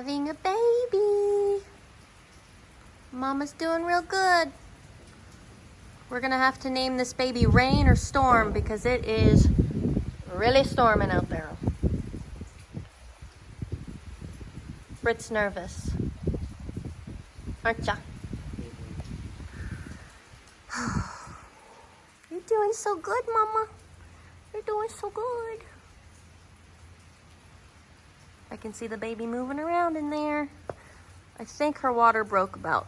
having a baby. Mama's doing real good. We're gonna have to name this baby Rain or Storm because it is really storming out there. Brit's nervous. Aren't ya? You're doing so good, Mama. You're doing so good. I can see the baby moving around in there. I think her water broke about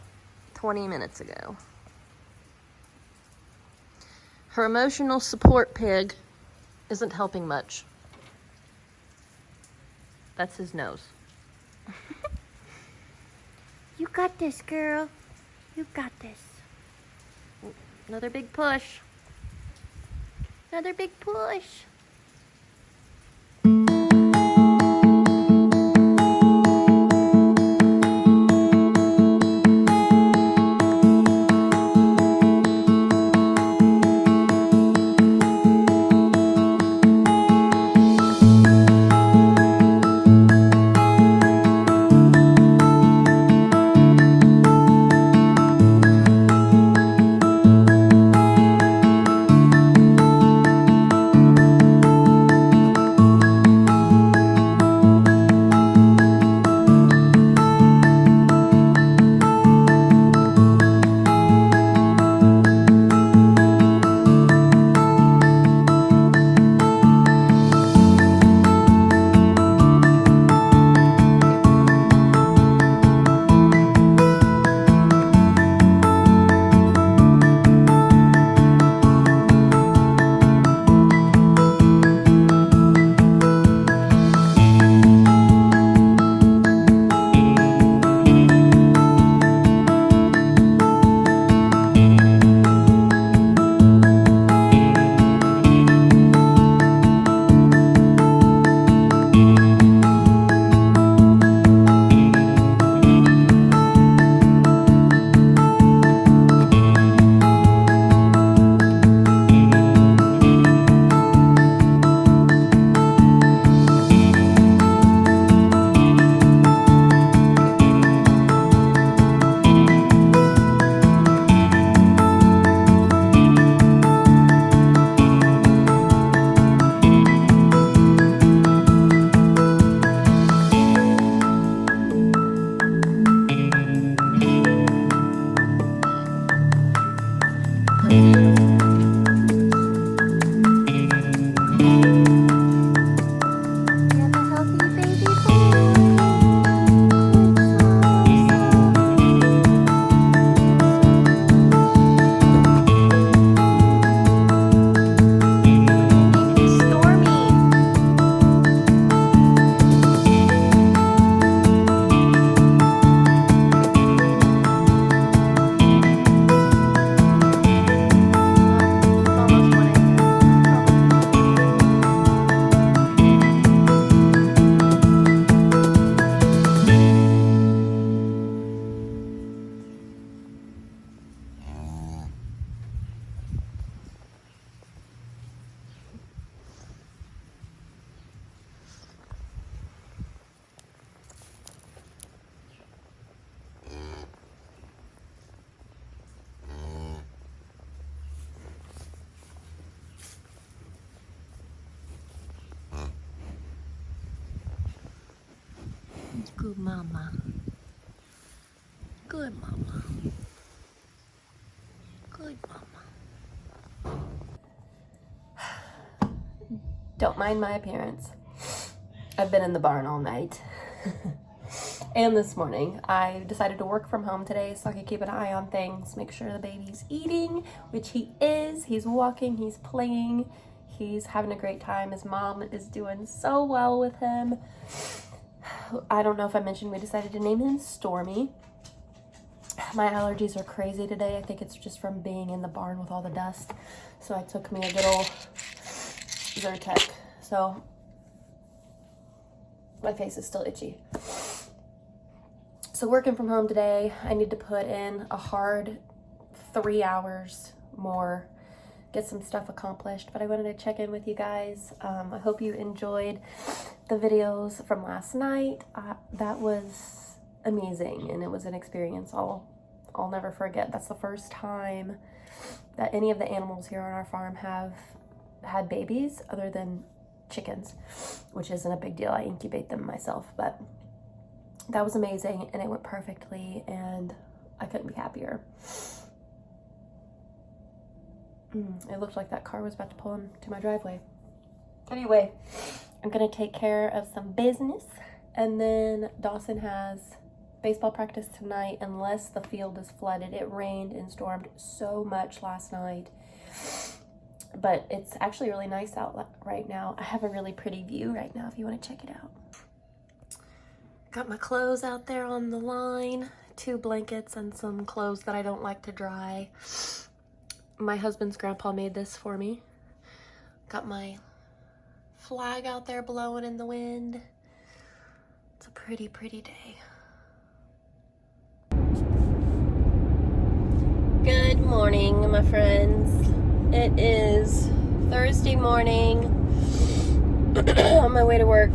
20 minutes ago. Her emotional support pig isn't helping much. That's his nose. You got this, girl. You got this. Another big push. Another big push. Good mama. Good mama. Good mama. Don't mind my appearance. I've been in the barn all night. And this morning. I decided to work from home today so I could keep an eye on things, make sure the baby's eating, which he is. He's walking, he's playing, he's having a great time. His mom is doing so well with him. I don't know if I mentioned we decided to name him Stormy. My allergies are crazy today. I think it's just from being in the barn with all the dust. So I took me a good old Zyrtec. So my face is still itchy. So working from home today, I need to put in a hard 3 hours more, get some stuff accomplished, but I wanted to check in with you guys. I hope you enjoyed the videos from last night. That was amazing, and it was an experience I'll never forget. That's the first time that any of the animals here on our farm have had babies other than chickens, which isn't a big deal. I incubate them myself, but that was amazing, and it went perfectly, and I couldn't be happier. It looked like that car was about to pull into my driveway. Anyway, I'm gonna take care of some business, and then Dawson has baseball practice tonight unless the field is flooded. It rained and stormed so much last night, but it's actually really nice out right now. I have a really pretty view right now if you want to check it out. Got my clothes out there on the line, 2 blankets and some clothes that I don't like to dry. My husband's grandpa made this for me. Got my flag out there blowing in the wind. It's a pretty, pretty day. Good morning, my friends. It is Thursday morning on my way to work.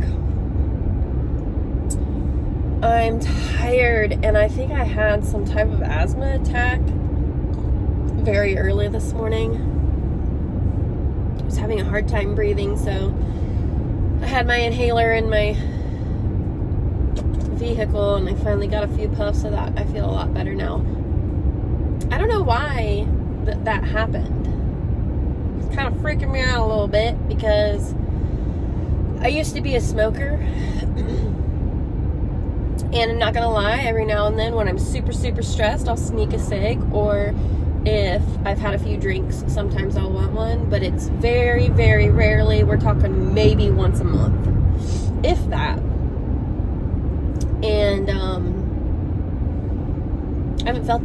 I'm tired, and I think I had some type of asthma attack very early this morning. I was having a hard time breathing, so I had my inhaler in my vehicle, and I finally got a few puffs of that. I feel a lot better now. I don't know why that happened. It's kind of freaking me out a little bit because I used to be a smoker. And I'm not gonna lie, every now and then when I'm super, super stressed, I'll sneak a cig, or if I've had a few drinks, sometimes I'll want one, but it's very, very rarely. We're talking maybe once a month, if that. And I haven't felt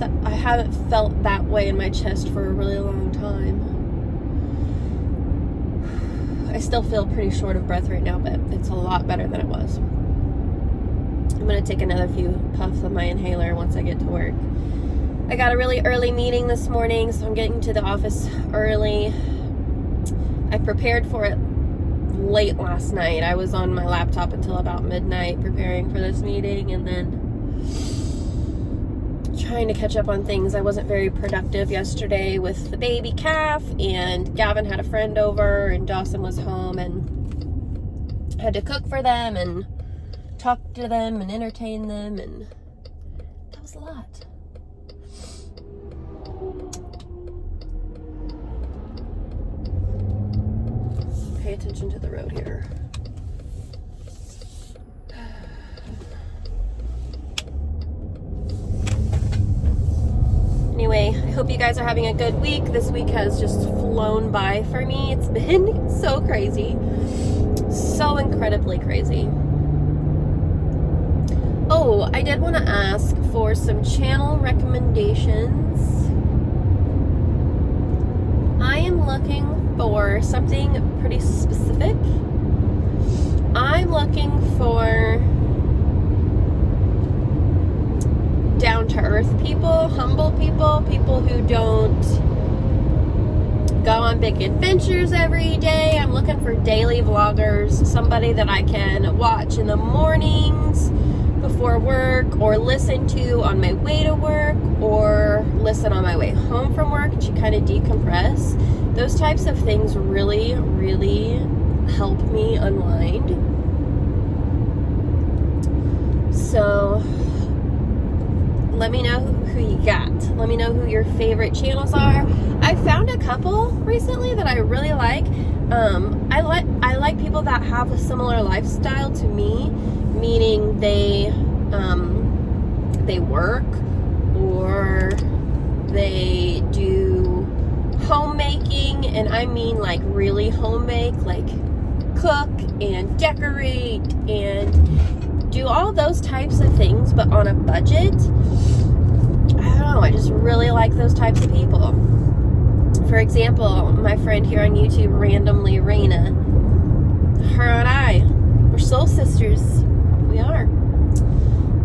that way in my chest for a really long time. I still feel pretty short of breath right now, but it's a lot better than it was. I'm going to take another few puffs of my inhaler once I get to work. I got a really early meeting this morning, so I'm getting to the office early. I prepared for it late last night. I was on my laptop until about midnight preparing for this meeting, and then trying to catch up on things. I wasn't very productive yesterday with the baby calf, and Gavin had a friend over, and Dawson was home, and had to cook for them and talk to them and entertain them, and that was a lot. Pay attention to the road here. Anyway, I hope you guys are having a good week. This week has just flown by for me. It's been so crazy. So incredibly crazy. Oh, I did want to ask for some channel recommendations. I am looking for something pretty specific. I'm looking for down-to-earth people, humble people, people who don't go on big adventures every day. I'm looking for daily vloggers, somebody that I can watch in the mornings before work, or listen to on my way to work, or listen on my way home from work to kind of decompress. Those types of things really, really help me unwind. So let me know who you got. Let me know who your favorite channels are. I found a couple recently that I really like. I like people that have a similar lifestyle to me, meaning they work, or they do homemaking, and I mean like really homemake, like cook and decorate and do all those types of things, but on a budget. I don't know, I just really like those types of people. For example, my friend here on YouTube, Randomly Raina, her and I, we're soul sisters. We are.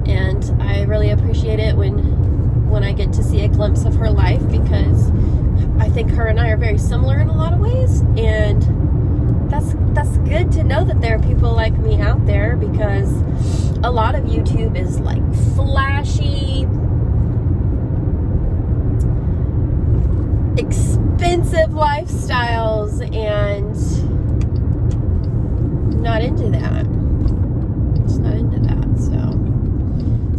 And I really appreciate it when I get to see a glimpse of her life, because I think her and I are very similar in a lot of ways, and that's good to know that there are people like me out there, because a lot of YouTube is like flashy, expensive lifestyles, and I'm not into that. It's not into that. So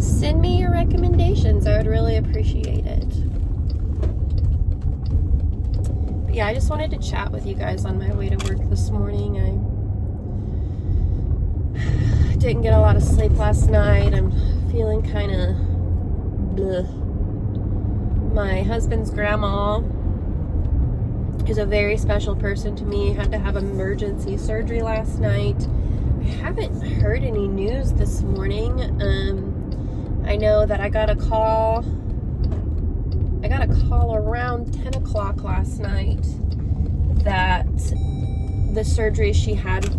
send me your recommendations. I would really appreciate it. But yeah, I just wanted to chat with you guys on my way to work this morning. I didn't get a lot of sleep last night. I'm feeling kind of bleh. My husband's grandma, who's a very special person to me, had to have emergency surgery last night. I haven't heard any news this morning. I know that I got a call around 10 o'clock last night that the surgery she had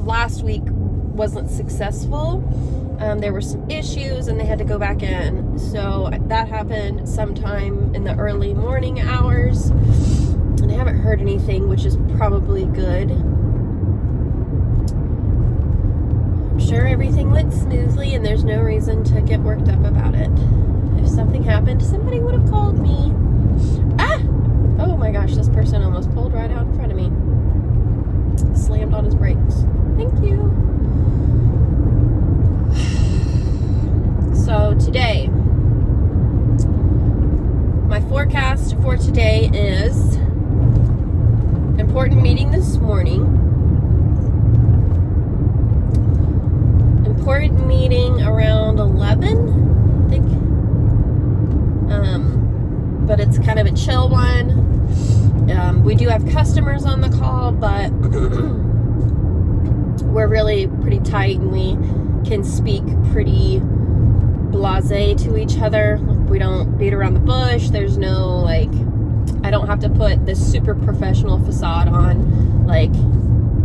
last week wasn't successful. There were some issues and they had to go back in. So that happened sometime in the early morning hours. And I haven't heard anything, which is probably good. I'm sure everything went smoothly and there's no reason to get worked up about it. If something happened, somebody would have called me. Ah! Oh my gosh, this person almost pulled right out in front of me. Slammed on his brakes. Thank you. So today, my forecast for today is important meeting this morning. Important meeting around 11, I think. But it's kind of a chill one. We do have customers on the call, but we're really pretty tight and we can speak pretty blasé to each other. Like, we don't beat around the bush. There's no, like, I don't have to put this super professional facade on. Like,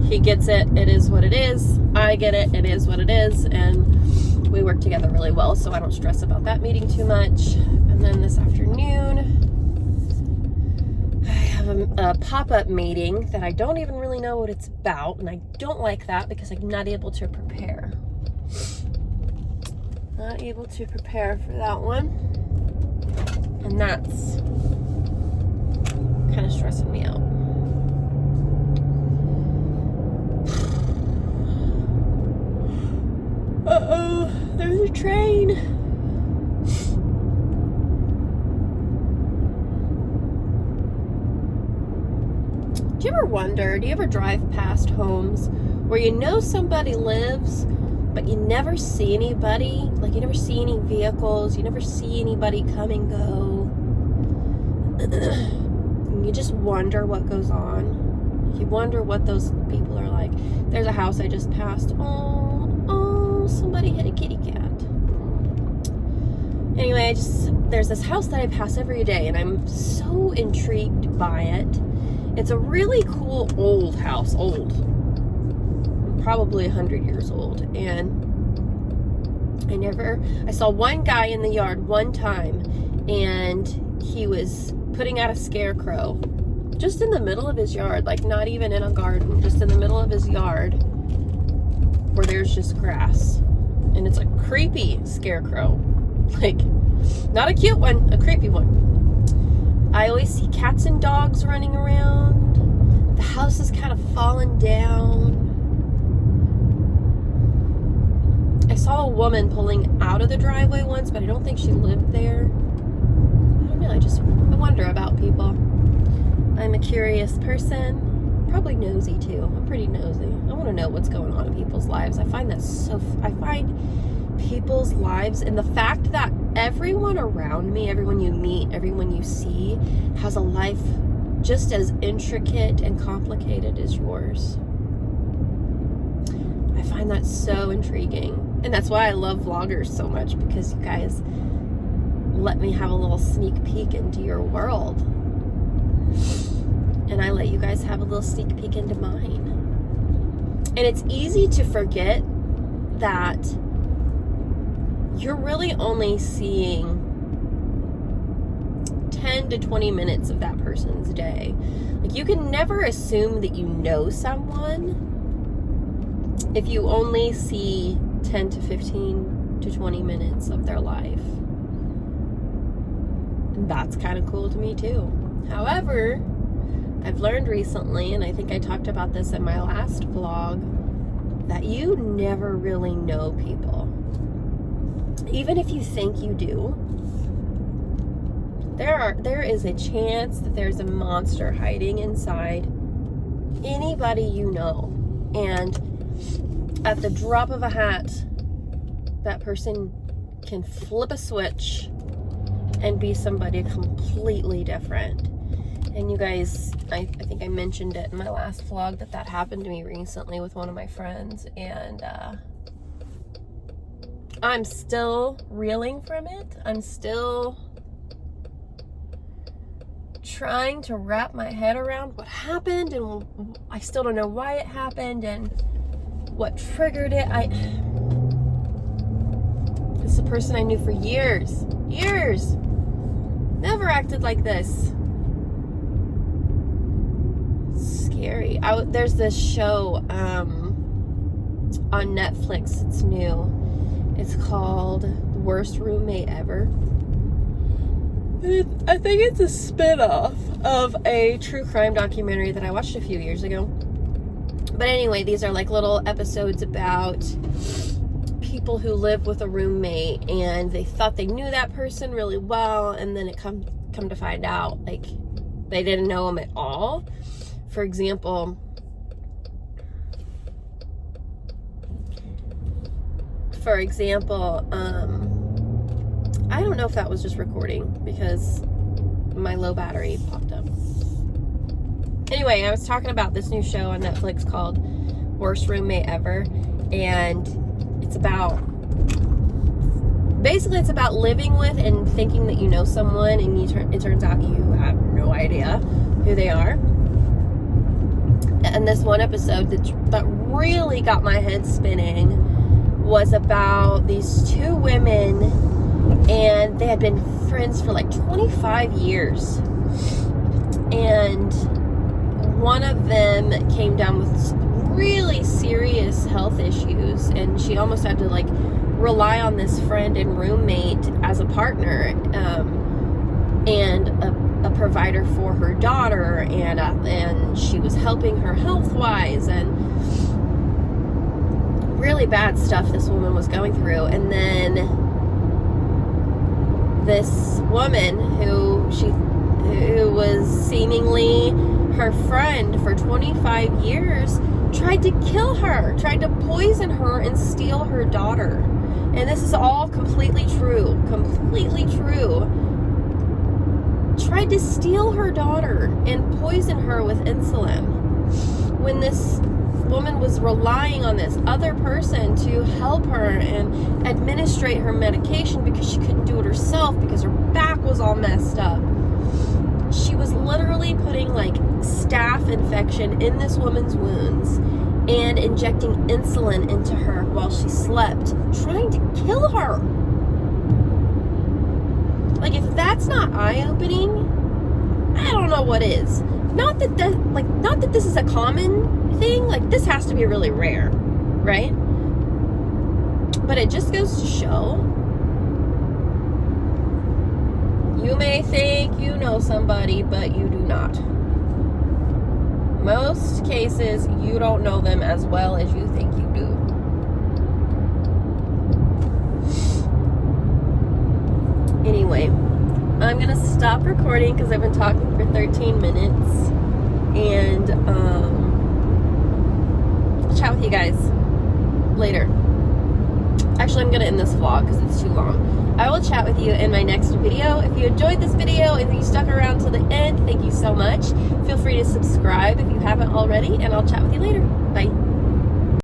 he gets it, it is what it is. I get it, it is what it is. And we work together really well, so I don't stress about that meeting too much. And then this afternoon, I have a pop-up meeting that I don't even really know what it's about. And I don't like that because I'm not able to prepare. Not able to prepare for that one. And that's kind of stressing me out. Uh-oh, there's a train. Do you ever wonder, do you ever drive past homes where you know somebody lives, but you never see anybody? Like, you never see any vehicles, you never see anybody come and go. And you just wonder what goes on. You wonder what those people are like. There's a house I just passed. Oh, somebody hit a kitty cat. Anyway, there's this house that I pass every day, and I'm so intrigued by it. It's a really cool old house, probably 100 years old, and I saw one guy in the yard one time, and he was putting out a scarecrow just in the middle of his yard, like not even in a garden, just in the middle of his yard where there's just grass. And it's a creepy scarecrow, like not a cute one, a creepy one. I always see cats and dogs running around. The house is kind of fallen down. I saw a woman pulling out of the driveway once, but I don't think she lived there. I don't know, I wonder about people. I'm a curious person, probably nosy too. I'm pretty nosy. I want to know what's going on in people's lives. I find people's lives, and the fact that everyone around me, everyone you meet, everyone you see, has a life just as intricate and complicated as yours. I find that so intriguing. And that's why I love vloggers so much, because you guys let me have a little sneak peek into your world. And I let you guys have a little sneak peek into mine. And it's easy to forget that you're really only seeing 10 to 20 minutes of that person's day. Like, you can never assume that you know someone if you only see 10 to 15 to 20 minutes of their life, that's kind of cool to me too. However, I've learned recently, and I think I talked about this in my last vlog, that you never really know people. Even if you think you do, there is a chance that there's a monster hiding inside anybody you know. And at the drop of a hat, that person can flip a switch and be somebody completely different. And you guys, I think I mentioned it in my last vlog that happened to me recently with one of my friends, and I'm still reeling from it. I'm still trying to wrap my head around what happened, and I still don't know why it happened and what triggered it. This is a person I knew for years. Never acted like this. It's scary. There's this show on Netflix. It's new. It's called The Worst Roommate Ever. I think it's a spin-off of a true crime documentary that I watched a few years ago. But anyway, these are like little episodes about people who live with a roommate, and they thought they knew that person really well, and then it come to find out, like, they didn't know him at all. For example, I don't know if that was just recording because my low battery popped up. Anyway, I was talking about this new show on Netflix called Worst Roommate Ever, and it's about living with and thinking that you know someone, and it turns out you have no idea who they are. And this one episode that really got my head spinning was about these two women, and they had been friends for like 25 years. And one of them came down with really serious health issues, and she almost had to like rely on this friend and roommate as a partner, and a provider for her daughter, and she was helping her health-wise, and really bad stuff this woman was going through. And then this woman who was seemingly her friend for 25 years tried to kill her, tried to poison her and steal her daughter. And this is all completely true. Tried to steal her daughter and poison her with insulin, when this woman was relying on this other person to help her and administrate her medication because she couldn't do it herself because her back was all messed up. She was literally putting like staph infection in this woman's wounds and injecting insulin into her while she slept, trying to kill her. Like, if that's not eye-opening, I don't know what is. Not that this is a common thing. Like, this has to be really rare, right? But it just goes to show, you may think you know somebody, but you do not. Most cases, you don't know them as well as you think you do. Anyway, I'm going to stop recording because I've been talking for 13 minutes. And I'll chat with you guys later. Actually, I'm going to end this vlog because it's too long. I will chat with you in my next video. If you enjoyed this video and you stuck around till the end, thank you so much. Feel free to subscribe if you haven't already, and I'll chat with you later. Bye.